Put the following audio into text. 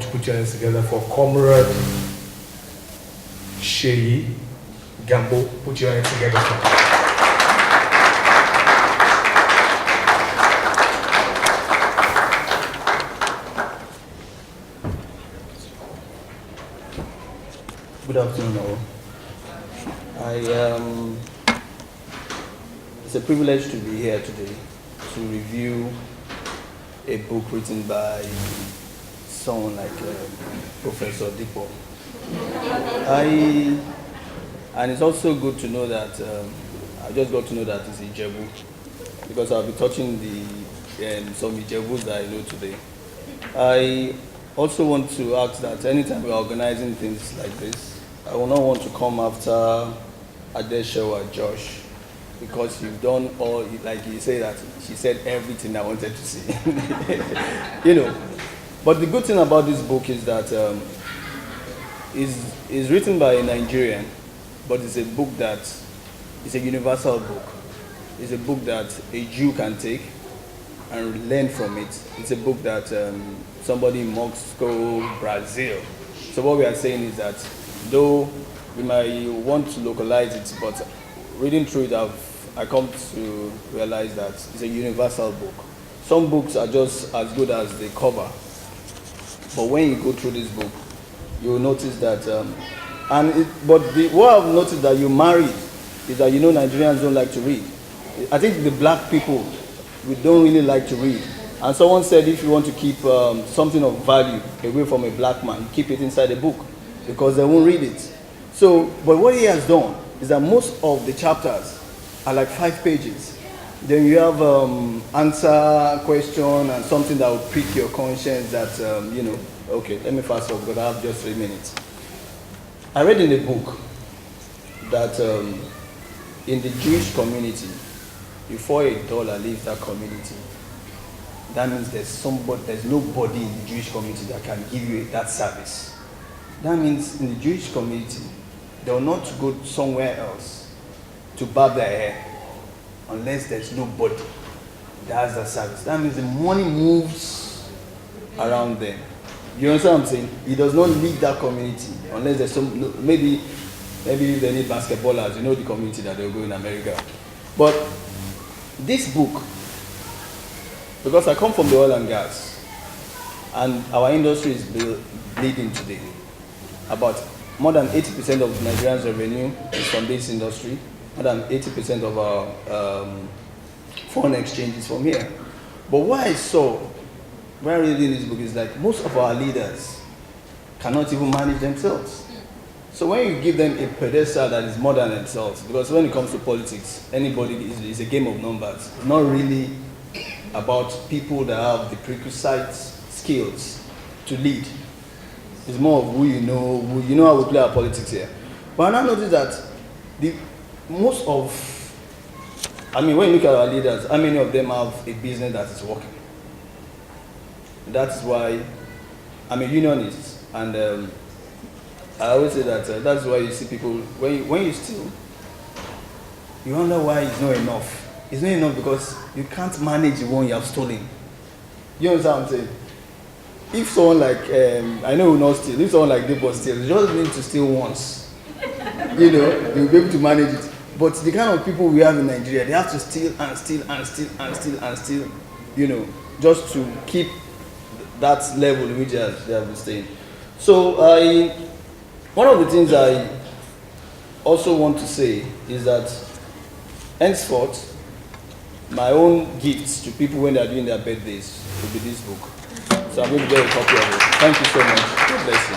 To put your hands together for Comrade, Seyi, Gambo. Put your hands together for Good afternoon, all. It's a privilege to be here today to review a book written by someone like Professor Dipo. And it's also good to know that I just got to know that it's Ijebu, because I'll be touching some Ijebus that I know today. I also want to ask that anytime we're organizing things like this, I will not want to come after Adesha or Josh, because you've done all, like you say that she said everything I wanted to say. You know. But the good thing about this book is that it's written by a Nigerian, but it's a book that is a universal book. It's a book that a Jew can take and learn from it. It's a book that somebody in Mexico, Brazil. So what we are saying is that though we might want to localize it, but reading through it, I come to realize that it's a universal book. Some books are just as good as the cover. But when you go through this book, you will notice that, what I've noticed that you married is that Nigerians don't like to read. I think the black people, we don't really like to read. And someone said if you want to keep something of value away from a black man, you keep it inside a book, because they won't read it. So, but what he has done is that most of the chapters are like 5 pages. Then you have answer question and something that will prick your conscience that, okay, let me fast forward because I have just 3 minutes. I read in the book that in the Jewish community, before $1 leaves that community, that means there's nobody in the Jewish community that can give you that service. That means in the Jewish community, they will not go somewhere else to barb their hair unless there's nobody that has that service. That means the money moves around them. You understand what I'm saying? It does not leave that community unless there's maybe they need basketballers, the community that they'll go in America. But this book, because I come from the oil and gas, and our industry is bleeding today. About more than 80% of Nigerians' revenue is from this industry. More than 80% of our foreign exchange is from here. But what I saw when reading this book is that most of our leaders cannot even manage themselves. So when you give them a pedestal that is more than themselves, because when it comes to politics, anybody is a game of numbers. It's not really about people that have the prerequisite skills to lead. It's more of who you know how we play our politics here. But I noticed that when you look at our leaders, how many of them have a business that is working? That's why I'm a unionist, and I always say that that's why you see people, when you steal, you wonder why it's not enough. It's not enough because you can't manage the one you have stolen. You understand what I'm saying? If someone like, I know who will not steal, if someone like Dipo steals, you just need to steal once. You'll be able to manage it. But the kind of people we have in Nigeria, they have to steal and steal and steal and steal and steal, just to keep that level which they have been staying. So one of the things I also want to say is that henceforth, my own gifts to people when they are doing their birthdays will be this book. So I'm going to get a copy of it. Thank you so much. God bless you.